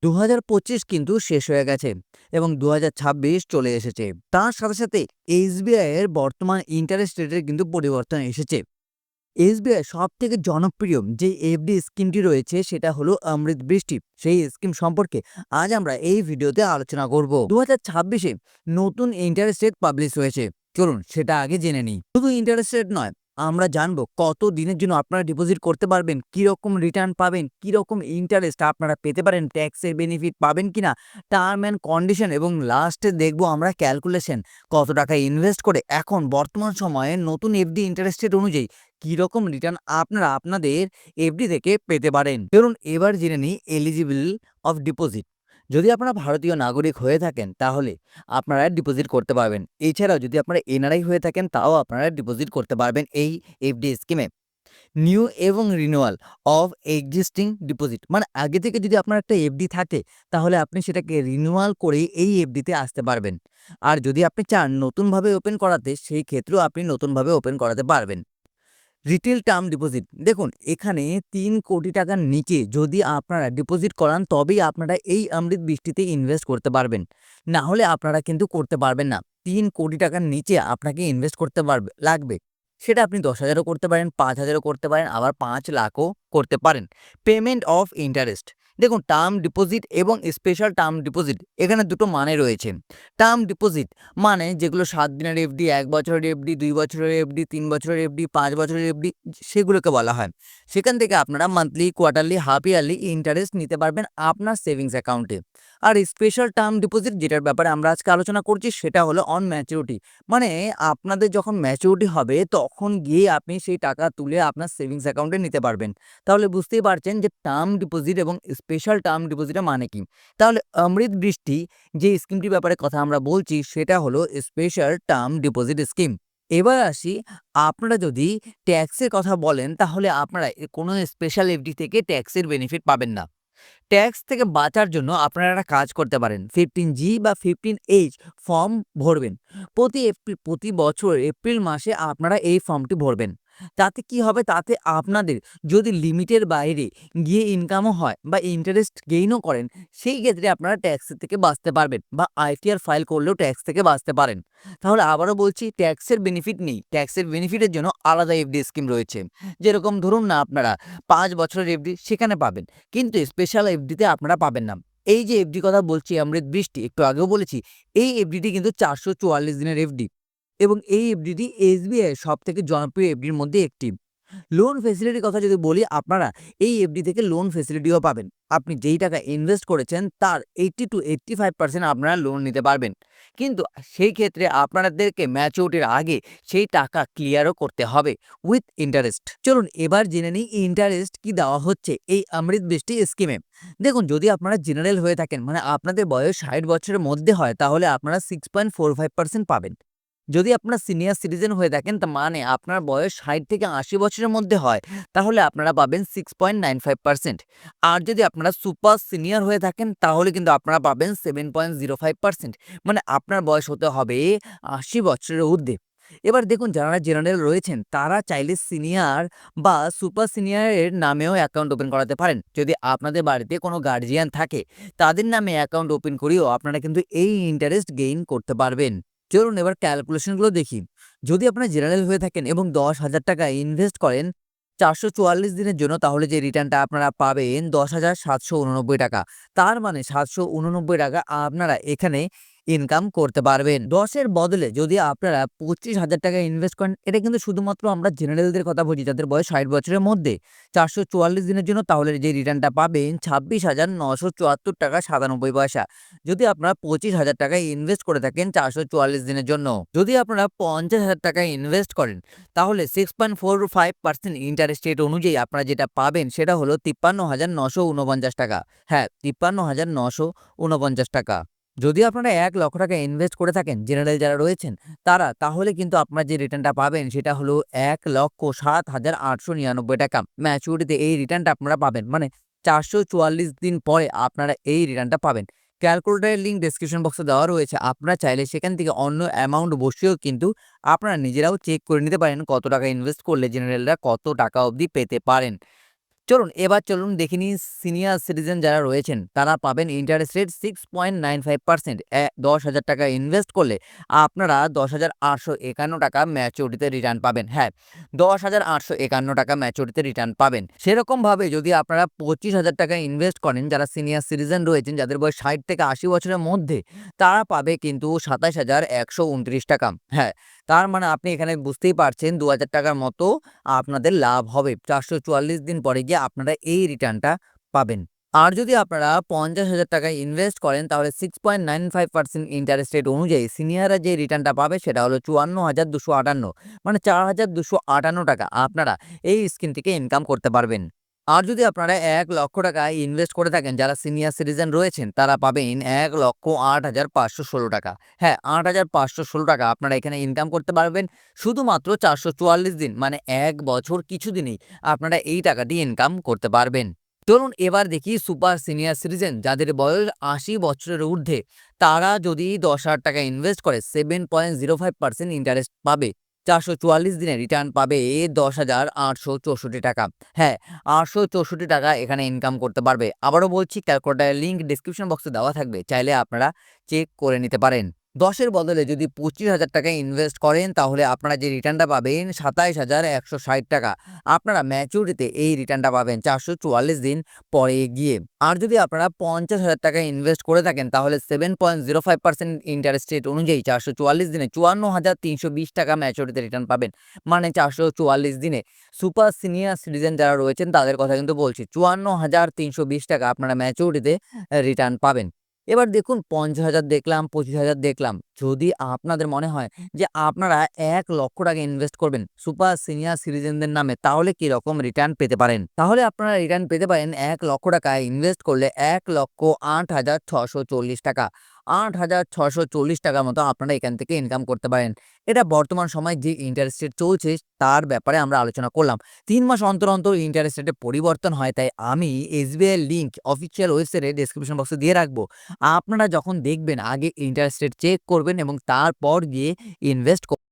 2025 কিন্তু শেষ হয়ে গেছে এবং 2026 চলে এসেছে। তার সাথে সাথে এসবিআই এর বর্তমান ইন্টারেস্ট রেটের কিন্তু পরিবর্তন এসেছে। এসবিআই সবথেকে জনপ্রিয় যে এফডি স্কিমটি রয়েছে সেটা হলো অমৃত বৃষ্টি। সেই স্কিম সম্পর্কে আজ আমরা এই ভিডিওতে আলোচনা করব। 2026-এ নতুন ইন্টারেস্ট রেট পাবলিশ হয়েছে। চলুন সেটা আগে জেনে নিই। শুধু ইন্টারেস্ট রেট নয়, আমরা জানবো কত দিনের জন্য আপনারা ডিপোজিট করতে পারবেন, কিরকম রিটার্ন পাবেন, কিরকম ইন্টারেস্ট আপনারা পেতে পারেন, ট্যাক্সের বেনিফিট পাবেন কিনা, টার্ম অ্যান্ড কন্ডিশন এবং লাস্টে দেখবো আমরা ক্যালকুলেশন কত টাকা ইনভেস্ট করে এখন বর্তমান সময়ে নতুন এফডি ইন্টারেস্ট রেট অনুযায়ী কিরকম রিটার্ন আপনারা আপনাদের এফডি থেকে পেতে পারেন। ধরুন এবার জেনে নিই এলিজিবল অফ ডিপোজিট। যদি আপনারা ভারতীয় নাগরিক হয়ে থাকেন তাহলে আপনারা ডিপোজিট করতে পারবেন। এছাড়াও যদি আপনারা এনআরআই হয়ে থাকেন তাও আপনারা ডিপোজিট করতে পারবেন এই এফডি স্কিমে। নিউ এবং রিনিউয়াল অফ এক্সিস্টিং ডিপোজিট, মানে আগে থেকে যদি আপনার একটা এফডি থাকে তাহলে আপনি সেটাকে রিনিউয়াল করে এই এফডিতে আসতে পারবেন। আর যদি আপনি চান নতুনভাবে ওপেন করাতে, সেই ক্ষেত্রেও আপনি নতুনভাবে ওপেন করাতে পারবেন। রিটেল টার্ম ডিপোজিট, দেখুন এখানে 3 কোটি টাকার নিচে যদি আপনারা ডিপোজিট করান তবেই আপনারা এই অমৃত বৃষ্টিতে ইনভেস্ট করতে পারবেন, না হলে আপনারা কিন্তু করতে পারবেন না। 3 কোটি টাকার নিচে আপনাকে ইনভেস্ট করতে লাগবে। সেটা আপনি 10,000ও করতে পারেন, 5,000ও করতে পারেন, আবার 5 লাখও করতে পারেন। পেমেন্ট অফ ইন্টারেস্ট, দেখুন টার্ম ডিপোজিট এবং স্পেশাল টার্ম ডিপোজিট এখানে দুটো মানে রয়েছে। টার্ম ডিপোজিট মানে যেগুলো 7 দিনের এফডি, 1 বছরের এফডি, 2 বছরের এফডি, 3 বছরের এফডি, 5 বছরের এফডি, সেগুলোকে বলা হয়। সেখান থেকে আপনারা monthly, quarterly, half yearly interest নিতে পারবেন আপনার সেভিংস অ্যাকাউন্টে। আর স্পেশাল টার্ম ডিপোজিট যেটার ব্যাপারে আমরা আজকে আলোচনা করছি সেটা হলো অন ম্যাচুরিটি, মানে আপনাদের যখন ম্যাচুরিটি হবে তখন গিয়ে আপনি সেই টাকা তুলে আপনার সেভিংস অ্যাকাউন্টে নিতে পারবেন। তাহলে বুঝতেই পারছেন যে টার্ম ডিপোজিট এবং স্পেশাল টার্ম ডিপোজিটের মানে কি। তাহলে অমৃত বৃষ্টি যে স্কিমটির ব্যাপারে কথা আমরা বলছি সেটা হলো স্পেশাল টার্ম ডিপোজিট স্কিম। এবার আসি, আপনারা যদি ট্যাক্সের কথা বলেন তাহলে আপনারা কোনো স্পেশাল এফডি থেকে ট্যাক্সের বেনিফিট পাবেন না। ট্যাক্স থেকে বাঁচার জন্য আপনারা একটা কাজ করতে পারেন, 15G বা 15H ফর্ম ভরবেন। প্রতি বছর এপ্রিল মাসে আপনারা এই ফর্মটি ভরবেন। তাতে কি হবে, তাতে আপনাদের যদি লিমিটের বাইরে গিয়ে ইনকামও হয় বা ইন্টারেস্ট গেইনও করেন, সেই ক্ষেত্রে আপনারা ট্যাক্সের থেকে বাঁচতে পারবেন বা আইটিআর ফাইল করলেও ট্যাক্স থেকে বাঁচতে পারেন। তাহলে আবারও বলছি, ট্যাক্সের বেনিফিট নেই, ট্যাক্সের বেনিফিটের জন্য আলাদা এফডি স্কিম রয়েছে। যেরকম ধরুন না, আপনারা 5 বছরের এফডি সেখানে পাবেন, কিন্তু স্পেশাল এফডিতে আপনারা পাবেন না। এই যে এফডি কথা বলছি অমৃত বৃষ্টি, একটু আগেও বলেছি, এই এফডিটি কিন্তু 444 দিনের এফডি এবং এই এফডিটি এসবিআই সব থেকে জনপ্রিয় এফডির মধ্যে একটি। লোন ফেসিলিটির কথা যদি বলি, আপনারা এই এফডি থেকে লোন ফেসিলিটিও পাবেন। আপনি যেই টাকা ইনভেস্ট করেছেন তার 80 to 85% আপনারা লোন নিতে পারবেন, কিন্তু সেই ক্ষেত্রে আপনাদেরকে ম্যাচুরিটির আগে সেই টাকা ক্লিয়ারও করতে হবে উইথ ইন্টারেস্ট। চলুন এবার জেনে নিই ইন্টারেস্ট কি দেওয়া হচ্ছে এই অমৃত বৃষ্টি স্কিমে। দেখুন যদি আপনারা জেনারেল হয়ে থাকেন, মানে আপনাদের বয়স 60 বছরের মধ্যে হয়, তাহলে আপনারা 6.45% পাবেন। যদি আপনারা সিনিয়র সিটিজেন হয়ে থাকেন, তা মানে আপনার বয়স 60 থেকে 80 বছরের মধ্যে হয়, তাহলে আপনারা পাবেন 6.95%। আর যদি আপনারা সুপার সিনিয়র হয়ে থাকেন তাহলে কিন্তু আপনারা পাবেন 7.05%, মানে আপনার বয়স হতে হবে 80 বছরের ঊর্ধ্বে। এবার দেখুন যারা জেনারেল রয়েছেন তারা চাইলে সিনিয়র বা সুপার সিনিয়রের নামেও অ্যাকাউন্ট ওপেন করাতে পারেন। যদি আপনাদের বাড়িতে কোনো গার্জিয়ান থাকে তাদের নামে অ্যাকাউন্ট ওপেন করেও আপনারা কিন্তু এই ইন্টারেস্ট গেইন করতে পারবেন। চলুন এবার ক্যালকুলেশনগুলো দেখি। যদি আপনারা জেনারেল হয়ে থাকেন এবং 10,000 টাকা ইনভেস্ট করেন 444 দিনের জন্য, তাহলে যে রিটার্নটা আপনারা পাবেন 10,789 টাকা। তার মানে 789 টাকা আপনারা এখানে ইনকাম করতে পারবেন। 10-এর বদলে যদি আপনারা 25,000 টাকা ইনভেস্ট করেন, এটা কিন্তু শুধুমাত্র আমরা জেনারেলদের কথা বলছি যাদের বয়স 60 বছরের মধ্যে, 444 দিনের জন্য, তাহলে যে রিটার্নটা পাবেন 26,974 টাকা 97 পয়সা। যদি আপনারা 25,000 টাকা ইনভেস্ট করে থাকেন 444 দিনের জন্য, যদি আপনারা 50,000 টাকা ইনভেস্ট করেন তাহলে 6.45% ইন্টারেস্ট রেট অনুযায়ী আপনারা যেটা পাবেন সেটা হলো 53,949 টাকা। হ্যাঁ, 53,949 টাকা। যদি আপনারা 1 লক্ষ টাকা ইনভেস্ট করে থাকেন জেনারেল যারা রয়েছেন তারা, তাহলে কিন্তু আপনারা যে রিটার্নটা পাবেন সেটা হলো 1,07,899 টাকা। ম্যাচুরিটিতে এই রিটার্নটা আপনারা পাবেন, মানে 444 দিন পরে আপনারা এই রিটার্নটা পাবেন। ক্যালকুলেটরের লিঙ্ক ডেসক্রিপশন বক্সে দেওয়া রয়েছে, আপনারা চাইলে সেখান থেকে অন্য অ্যামাউন্ট বসিয়েও কিন্তু আপনারা নিজেরাও চেক করে নিতে পারেন কত টাকা ইনভেস্ট করলে জেনারেলরা কত টাকা অবধি পেতে পারেন। চলুন দেখে নিই সিনিয়র সিটিজেন যারা রয়েছেন তারা পাবেন ইন্টারেস্ট রেট 6.95%। ১০,০০০ টাকা ইনভেস্ট করলে আপনারা ১০,৮৫১ টাকা ম্যাচুরিটিতে রিটার্ন পাবেন। হ্যাঁ, ১০,৮৫১ টাকা ম্যাচুরিটিতে রিটার্ন পাবেন। সেরকমভাবে যদি আপনারা ২৫,০০০ টাকা ইনভেস্ট করেন, যারা সিনিয়র সিটিজেন রয়েছেন যাদের বয়স ৬০ থেকে ৮০ বছরের মধ্যে, তারা পাবে কিন্তু ২৭,১২৯ টাকা। হ্যাঁ, তার মানে আপনি এখানে বুঝতেই পারছেন ২,০০০ টাকার মতো আপনাদের লাভ হবে। ৪৪৪ দিন পরে গিয়ে আপনারা এই রিটার্নটা পাবেন। আর যদি আপনারা ৫০,০০০ টাকা ইনভেস্ট করেন তাহলে 6.95% ইন্টারেস্ট রেট অনুযায়ী সিনিয়ররা যে রিটার্নটা পাবে সেটা হলো ৫৪,২৫৮, মানে ৪,২৫৮ টাকা আপনারা এই স্কিম থেকে ইনকাম করতে পারবেন। আর যদি আপনারা ১,০০,০০০ টাকা ইনভেস্ট করে থাকেন, যারা সিনিয়র সিটিজেন রয়েছেন তারা পাবেন ১,০৮,৫১৬ টাকা। হ্যাঁ, ৮,৫১৬ টাকা আপনারা এখানে ইনকাম করতে পারবেন শুধুমাত্র ৪৪৪ দিন, মানে ১ বছর কিছু দিনেই আপনারা এই টাকাটি ইনকাম করতে পারবেন। চলুন এবার দেখি সুপার সিনিয়র সিটিজেন যাদের বয়স ৮০ বছরের ঊর্ধ্বে, তারা যদি ১০,০০০ টাকা ইনভেস্ট করে 7.05% ইন্টারেস্ট পাবে। ৪৪৪ দিনে রিটার্ন পাবে ১০,৮৬৪ টাকা। হ্যাঁ, ৮৬৪ টাকা এখানে ইনকাম করতে পারবে। আবারও বলছি, ক্যালকুলেটরের লিঙ্ক ডিসক্রিপশন বক্সে দেওয়া থাকবে, চাইলে আপনারা চেক করে নিতে পারেন। ১০-এর বদলে যদি ২৫,০০০ টাকা ইনভেস্ট করেন তাহলে আপনারা যে রিটার্নটা পাবেন ২৭,১৬০ টাকা। আপনারা ম্যাচুরিটিতে এই রিটার্নটা পাবেন ৪৪৪ দিন পরে গিয়ে। আর যদি আপনারা ৫০,০০০ টাকা ইনভেস্ট করে থাকেন তাহলে 7.05% ইন্টারেস্ট রেট অনুযায়ী ৪৪৪ দিনে ৫৪,৩২০ টাকা ম্যাচুরিটিতে রিটার্ন পাবেন। মানে ৪৪৪ দিনে সুপার সিনিয়র সিটিজেন যারা রয়েছেন তাদের কথা কিন্তু বলছি, ৫৪,৩২০ টাকা আপনারা ম্যাচুরিটিতে রিটার্ন পাবেন। এবার দেখুন, ৫০,০০০ দেখলাম, ২৫,০০০ দেখলাম। যদি আপনাদের মনে হয় যে আপনারা ১,০০,০০০ টাকা ইনভেস্ট করবেন সুপার সিনিয়র সিটিজেনদের নামে, তাহলে কিরকম রিটার্ন পেতে পারেন? তাহলে আপনারা রিটার্ন পেতে পারেন ১,০০,০০০ টাকা ইনভেস্ট করলে ১,০৮,৬৪০ টাকা। ৮,৬৪০ টাকার মতো আপনারা এখান থেকে ইনকাম করতে পারেন। এটা বর্তমান সময়ে যে ইন্টারেস্ট রেট চলছে তার ব্যাপারে আমরা আলোচনা করলাম। ৩ মাস অন্তর ইন্টারেস্ট রেটে পরিবর্তন হয়, তাই আমি এসবিআই এর লিঙ্ক অফিসিয়াল ওয়েবসাইটে ডেসক্রিপশন বক্সে দিয়ে রাখবো। আপনারা যখন দেখবেন আগে ইন্টারেস্ট রেট চেক করবেন এবং তারপর গিয়ে ইনভেস্ট